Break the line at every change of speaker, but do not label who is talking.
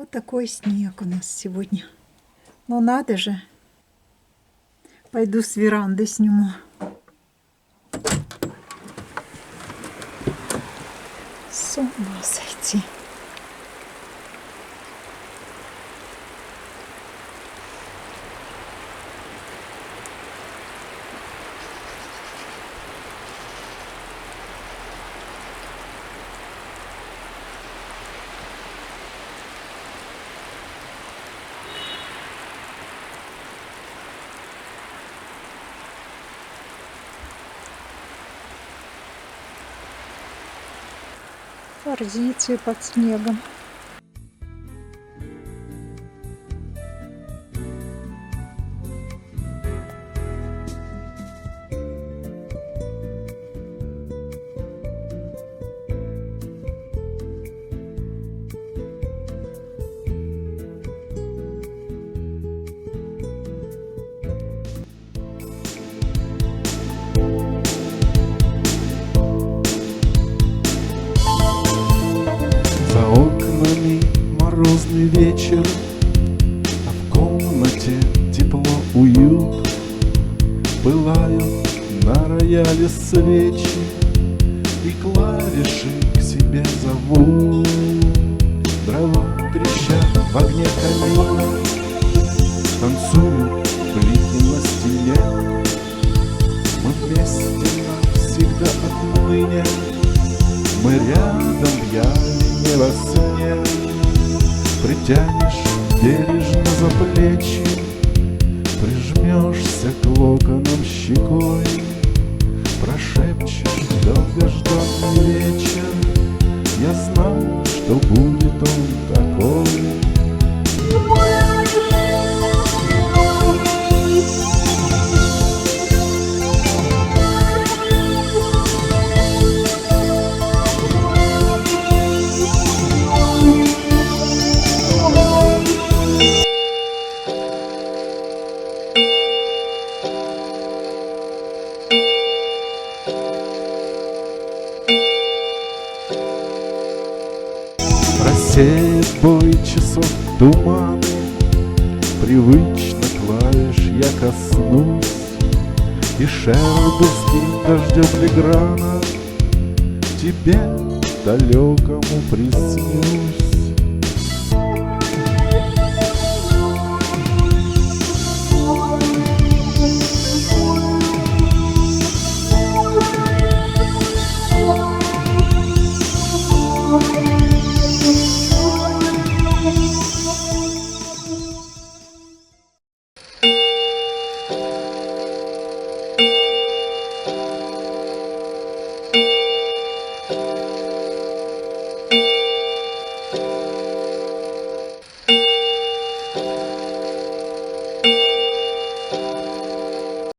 Вот такой снег у нас сегодня. Ну надо же. Пойду с веранды сниму. С ума сойти. Форзиции под снегом.
За окнами морозный вечер, а в комнате тепло, уют. Пылают на рояле свечи, и клавиши к себе зовут. Дрова трещат в огне камина, танцуют блики на стене. Мы вместе навсегда отныне, мы рядом в ялине во сне. Притянешь бережно за плечи, прижмешься к локонам щекой, прошепчешь долгожданный вечер. Я знал, что будет он такой. Рассеет бой часов туманы, привычно клавиш я коснусь, и шербурским дождем Леграна тебе далекому приснюсь.